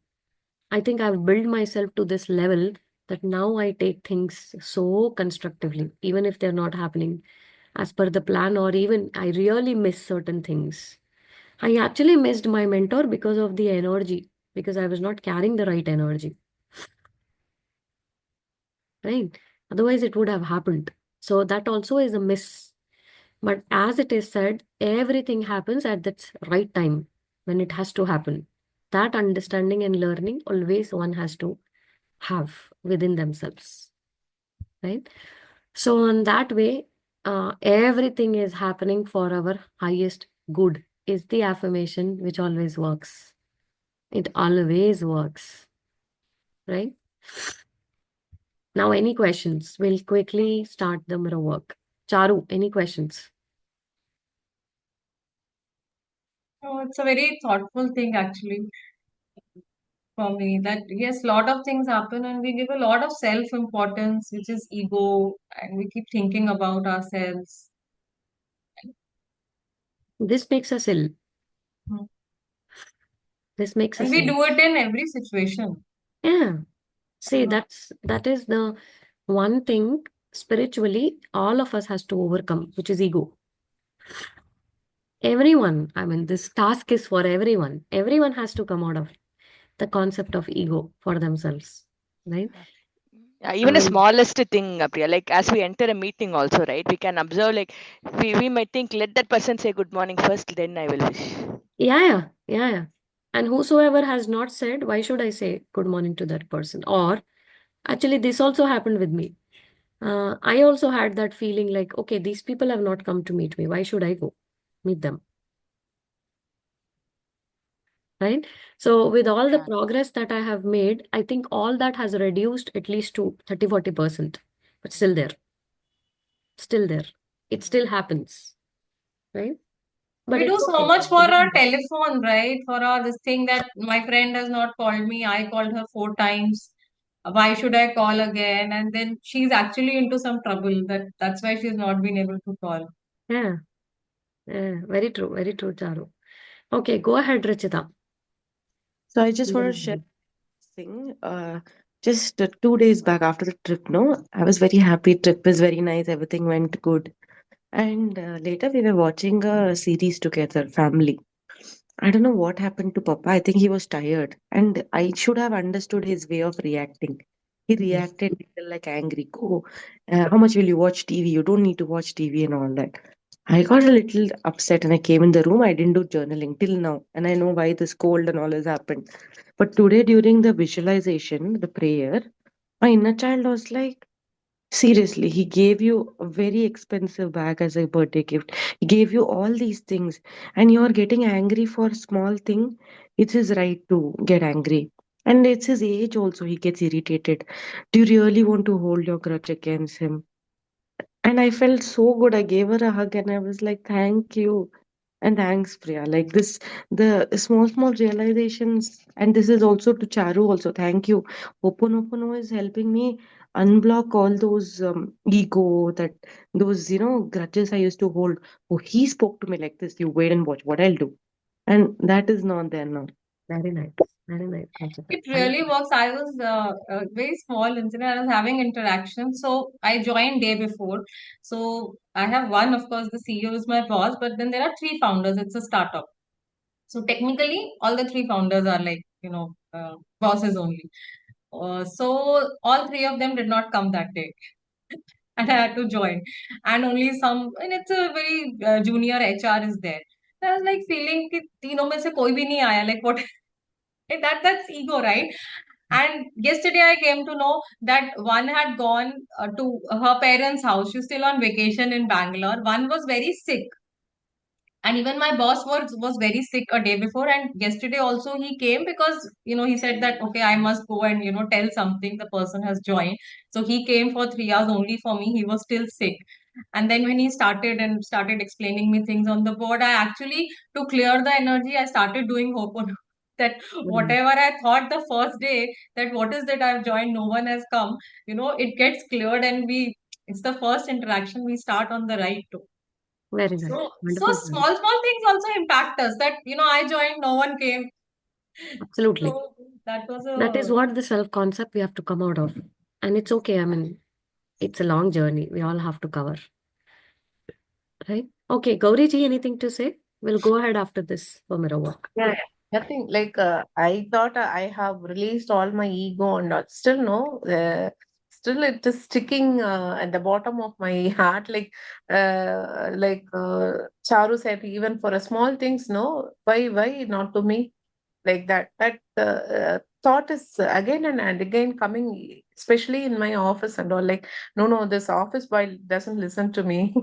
I think I've built myself to this level that now I take things so constructively, even if they're not happening as per the plan, or even I really miss certain things. I actually missed my mentor because of the energy, because I was not carrying the right energy. right? Otherwise, it would have happened. So that also is a miss. But as it is said, everything happens at that right time when it has to happen. That understanding and learning always one has to have within themselves, right? So, in that way, everything is happening for our highest good is the affirmation which always works. It always works, right? Now, any questions? We'll quickly start the mirror work. Charu, any questions? Oh, it's a very thoughtful thing actually for me that yes, lot of things happen and we give a lot of self-importance, which is ego, and we keep thinking about ourselves. This makes us ill. Hmm. This makes And us we ill. do it in every situation. Yeah. See, Uh, that is the one thing spiritually all of us has to overcome, which is ego. Everyone, I mean, this task is for everyone. Everyone has to come out of the concept of ego for themselves, right? Yeah, I even a mean, smallest thing, Priya, like as we enter a meeting also, right? We can observe like we might think, let that person say good morning first, then I will wish. yeah. And whosoever has not said, why should I say good morning to that person? Or actually, this also happened with me. I also had that feeling like, okay, these people have not come to meet me. Why should I go meet them? Right? So, with all the Yeah. progress that I have made, I think all that has reduced at least to 30-40%, but still there, still there. It still happens, right? But We do it's so okay. much for our telephone, right? For our this thing that my friend has not called me. I called her 4 times. Why should I call again? And then she's actually into some trouble. That's why she's not been able to call. Yeah, yeah, very true, Charu. Okay, go ahead, Rachita. So I just want to share this thing. Just 2 days back after the trip, no, I was very happy. Trip was very nice. Everything went good. And later we were watching a series together, family. I don't know what happened to Papa. I think he was tired, and I should have understood his way of reacting. He reacted little like angry. Go, how much will you watch TV? You don't need to watch TV and all that. I got a little upset and I came in the room. I didn't do journaling till now, and I know why this cold and all has happened. But today, during the visualization, the prayer, my inner child was like, seriously, he gave you a very expensive bag as a birthday gift. He gave you all these things, and you're getting angry for a small thing. It's his right to get angry. And it's his age also, he gets irritated. Do you really want to hold your grudge against him? And I felt so good. I gave her a hug and I was like, thank you. And thanks, Priya. Like this, the small realizations, and this is also to Charu also. Thank you. Hoponopono is helping me unblock all those ego, that those, grudges I used to hold. Oh, he spoke to me like this. You wait and watch what I'll do. And that is not there now. Very nice, Rachita. It really works. I was a very small incident. I was having interaction. So I joined day before. So I have one, of course, the CEO is my boss, but then there are three founders. It's a startup. So technically, all the three founders are like, bosses only. So all three of them did not come that day. And I had to join. And only some, and it's a very junior HR is there. I was like feeling कि तीनों में से कोई भी नहीं आया. Like what? That's ego, right? And yesterday I came to know that one had gone to her parents' house. She's still on vacation in Bangalore. One was very sick. And even my boss was very sick a day before. And yesterday also he came because, he said that, okay, I must go and, tell something. The person has joined. So he came for 3 hours only for me. He was still sick. And then when he started explaining me things on the board, I actually, to clear the energy, I started doing Ho'oponopono. That Mm, whatever I thought the first day, that what is that I've joined, no one has come, it gets cleared and it's the first interaction we start on the right tone. very nice. So Wonderful, Charu. small things also impact us. That I joined, no one came. Absolutely. So that was That is a what the self concept we have to come out of. And it's okay. I mean, it's a long journey. We all have to cover, right? Okay, Gauri ji, anything to say? We'll go ahead after this for mirror work. Yeah, nothing like I thought I have released all my ego and all. Still no, still it is sticking at the bottom of my heart. Charu said, even for a small things, no, why not to me? Like that. That thought is again and again coming, especially in my office and all. Like, no, this office boy doesn't listen to me.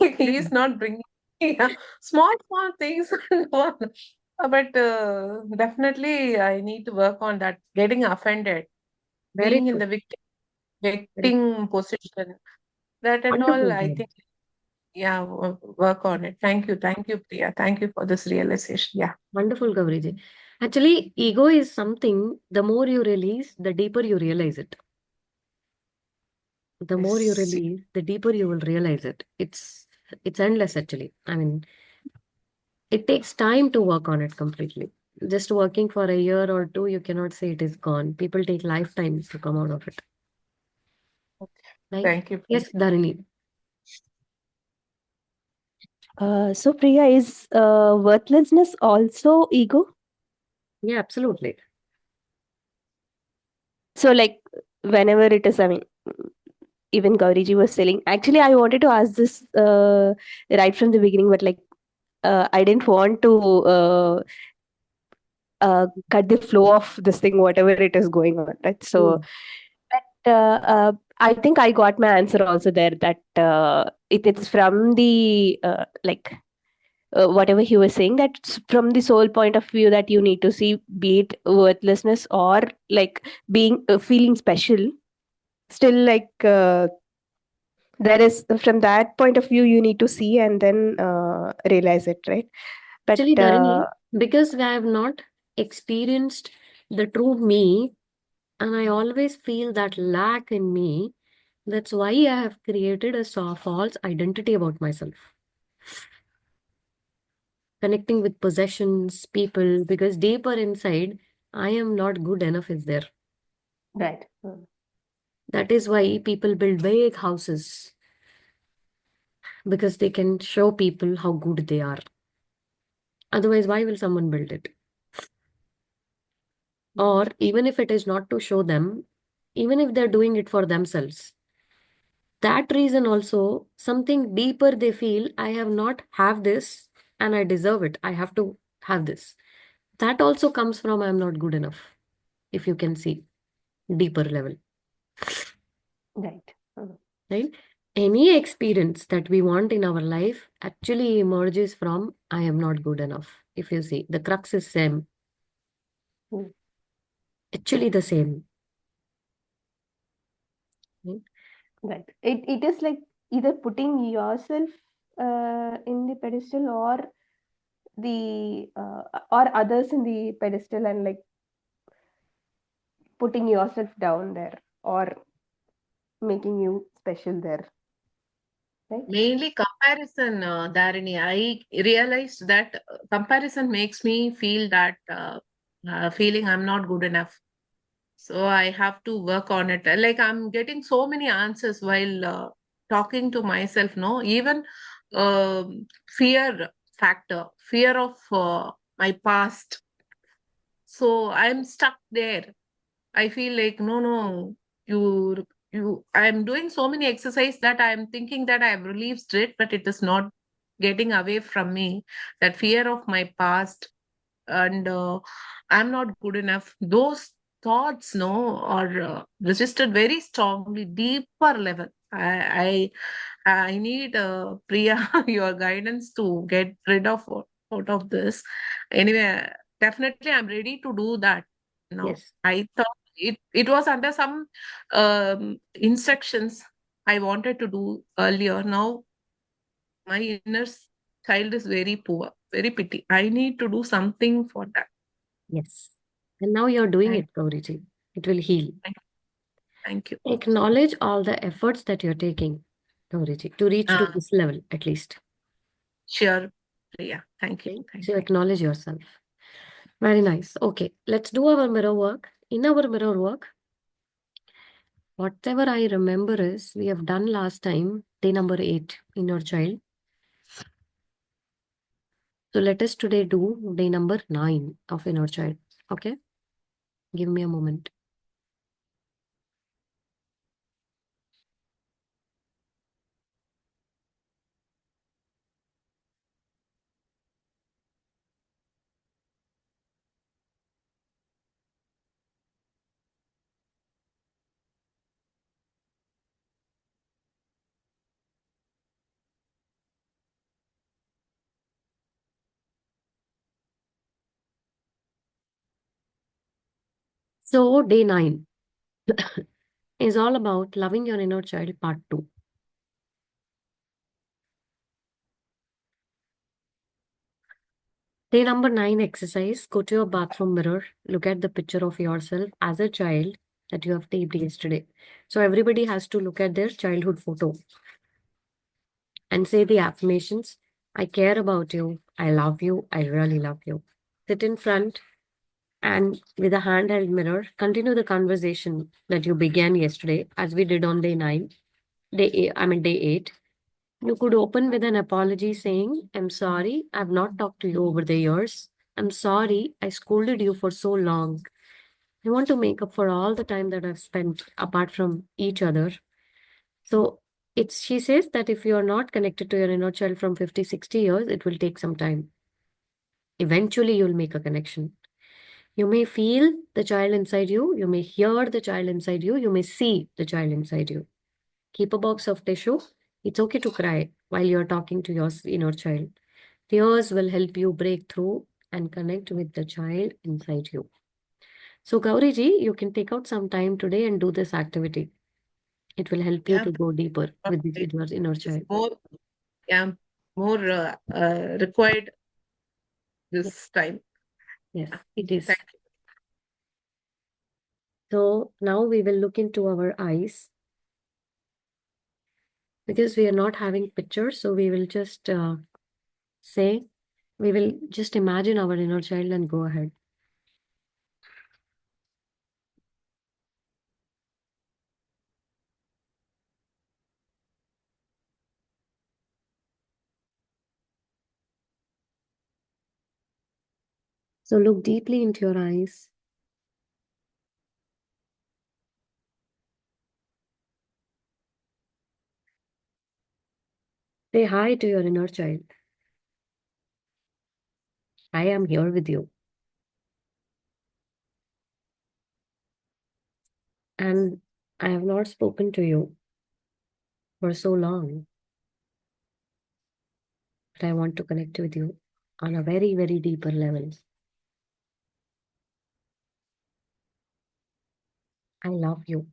Like he is not bringing yeah, small things and all. But definitely, I need to work on that. Getting offended, Very being in true. the Very victim position, that and all. wonderful I job. think, yeah, work on it. Thank you, Priya. Thank you for this realization. Yeah. Wonderful, Gauriji. Actually, ego is something, the more you release, the deeper you realize it. The more you Yes. release, the deeper you will realize it. It's endless actually. I mean, it takes time to work on it completely. Just working for a year or two, you cannot say it is gone. People take lifetimes to come out of it. Right? Thank you, Priya. Yes, Dharini. So Priya, is worthlessness also ego? Yeah, absolutely. So like whenever it is, I mean, even Gauriji was telling. Actually, I wanted to ask this right from the beginning, but like I didn't want to cut the flow of this thing, whatever it is going on, right? So, Mm. but I think I got my answer also there that it is from the whatever he was saying, that's from the soul point of view that you need to see, be it worthlessness or like being feeling special. Still, like there is from that point of view you need to see and then realize it, right? But Actually, Dharini, because I have not experienced the true me, and I always feel that lack in me, that's why I have created a false identity about myself. Connecting with possessions, people, because deeper inside, I am not good enough is there. right. That is why people build big houses, because they can show people how good they are. Otherwise, why will someone build it? Or even if it is not to show them, even if they're doing it for themselves, that reason also, something deeper they feel, I have not have this and I deserve it. I have to have this. That also comes from I'm not good enough, if you can see deeper level, Right. right? Any experience that we want in our life actually emerges from I am not good enough. If you see, the crux is same, Mm. actually the same. Right? Right. It is like either putting yourself in the pedestal the or others in the pedestal and like putting yourself down there or making you special there, right? Mainly comparison, Dharini. I realized that comparison makes me feel that feeling I'm not good enough. So I have to work on it. Like I'm getting so many answers while talking to myself. No, even fear factor, fear of my past. So I'm stuck there. I feel like no, I'm doing so many exercise that I'm thinking that I've released it, but it is not getting away from me. That fear of my past and I'm not good enough. Those thoughts, no, are registered very strongly, deeper level. I need Priya your guidance to get rid of out of this. Anyway, definitely I'm ready to do that. No, Yes. I thought it was under some instructions I wanted to do earlier. Now my child is very poor, very pity. I need to do something for that. Yes. And now you're doing Thank, it, Gauriji. It will heal. thank, thank you. Acknowledge all the efforts that you're taking, Gauriji, to reach to Uh, this level at least. sure, Priya. Thank you. Okay? Thank So you. acknowledge yourself. Very nice. Okay, let's do our mirror work. In our mirror work, whatever I remember is we have done last time, day number 8 in your child. So let us today do day number 9 of inner child. Okay? Give me a moment. So, day 9 is all about loving your inner child, part 2. Day number 9 exercise, go to your bathroom mirror, look at the picture of yourself as a child that you have taped yesterday. So, everybody has to look at their childhood photo and say the affirmations. I care about you. I love you. I really love you. Sit in front and with a handheld mirror, continue the conversation that you began yesterday, as we did on day 9, day 8. You could open with an apology saying, I'm sorry, I've not talked to you over the years. I'm sorry, I scolded you for so long. I want to make up for all the time that I've spent apart from each other. So she says that if you are not connected to your inner child from 50, 60 years, it will take some time. Eventually, you'll make a connection. You may feel the child inside you, you may hear the child inside you, you may see the child inside you. Keep a box of tissue. It's okay to cry while you're talking to your inner child. Tears will help you break through and connect with the child inside you. So, Gauriji, you can take out some time today and do this activity. It will help you Yeah, to go deeper with it your inner is child. more, yeah, more required Ye- this time. Yes, Yeah, it is. thank you. So, now we will look into our eyes because we are not having pictures. So, we will just we will just imagine our inner child and go ahead. So, look deeply into your eyes. Say hi to your inner child. I am here with you. And I have not spoken to you for so long, but I want to connect with you on a very, very deeper level. I love you.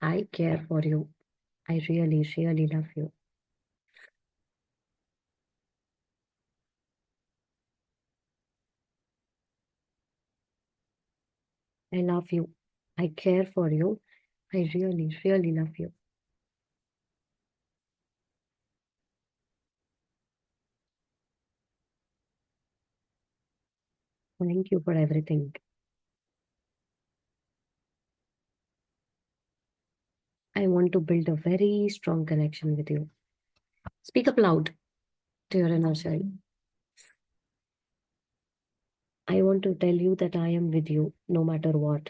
I care for you. I really, really love you. I love you. I care for you. I really, really love you. Thank you for everything. I want to build a very strong connection with you. Speak up loud to your inner child. I want to tell you that I am with you no matter what.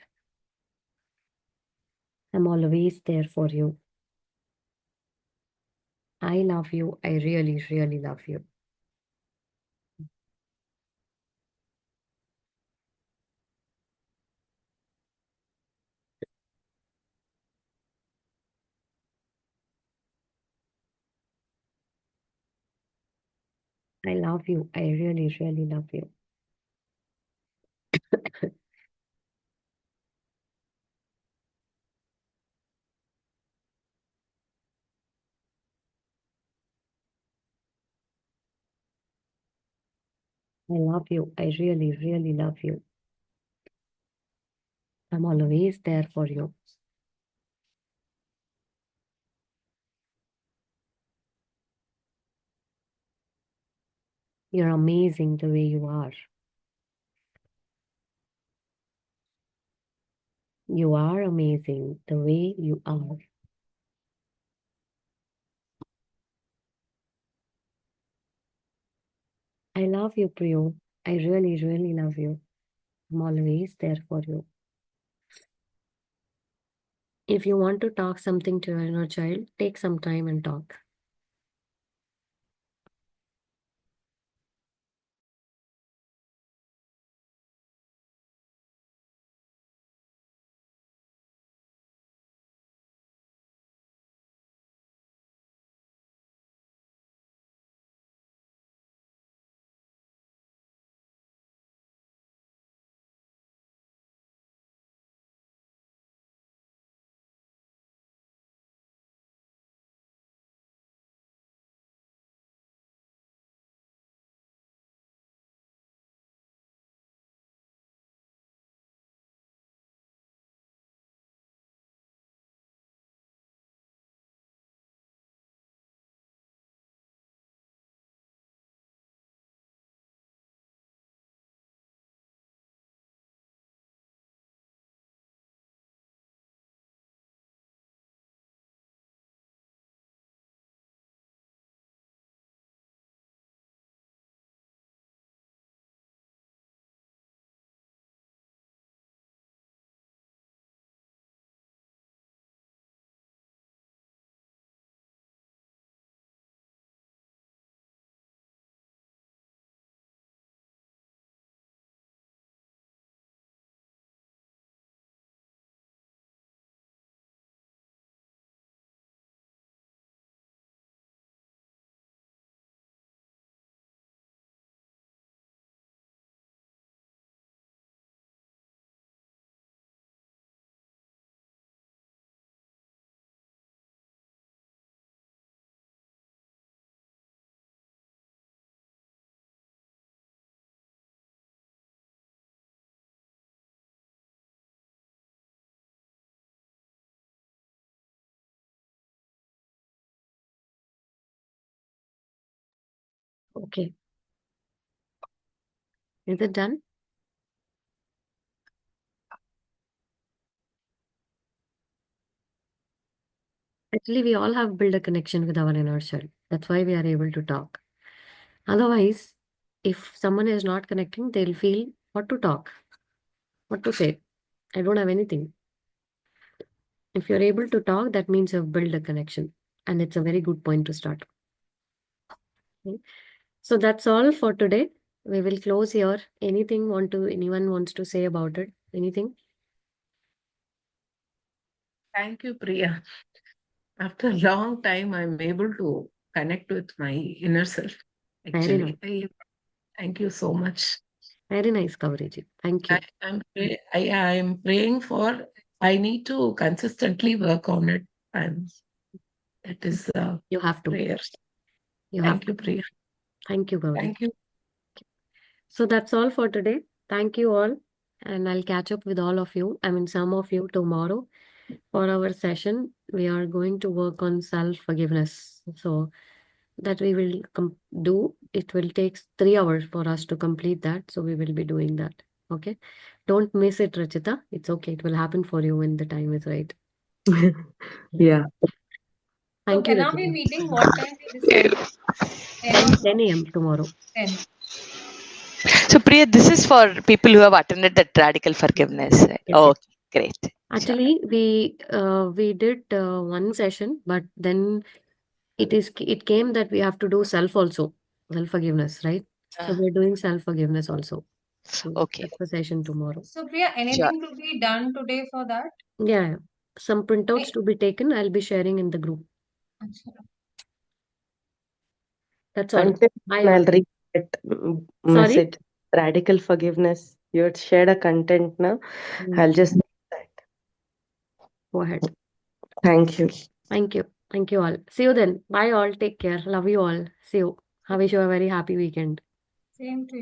I'm always there for you. I love you. I really, really love you. I love you. I really, really love you. I love you. I really, really love you. I'm always there for you. You're amazing the way you are. You are amazing the way you are. I love you, Priyo. I really, really love you. I'm always there for you. If you want to talk something to your inner child, take some time and talk. Okay. Is it done? Actually, we all have built a connection with our inner child. That's why we are able to talk. Otherwise, if someone is not connecting, they'll feel what to talk, what to say. I don't have anything. If you're able to talk, that means you've built a connection. And it's a very good point to start. Okay. So that's all for today. We will close here. Anyone wants to say about it? Anything? Thank you, Priya. After a long time, I'm able to connect with my inner self. Very nice. Actually, thank you so much. Very nice coverage. Thank you. I'm praying for. I need to consistently work on it, and it is You have to. prayer. You have Thank you, to. Priya. Thank you, Gauri. Thank you. So that's all for today. Thank you all. And I'll catch up with all of you. I mean, some of you tomorrow for our session. We are going to work on self-forgiveness. So that we will do. It will take 3 hours for us to complete that. So we will be doing that. Okay. Don't miss it, Rachita. It's okay. It will happen for you when the time is right. Yeah. So Thank you, when are we Rachita. meeting? What time we decided? 10 or 10 a.m. tomorrow. 10? So, Priya, this is for people who have attended that radical forgiveness, right? Yes, Oh, yes. great. Sure. Actually, we did one session, but then it came that we have to do self-forgiveness, right? So Uh, we're doing self-forgiveness also. okay, That's the session tomorrow. So Priya, sure. anything to be done today for that? Yeah, some printouts to be taken. I'll be sharing in the group. Acha. That's all. Content, Bye I'll all. read that Sorry? message. Radical forgiveness. You had shared a content now. I'll just read that. Go ahead. Thank you. Thank you. Thank you all. See you then. Bye all. Take care. Love you all. See you. I wish you a very happy weekend. Same to you.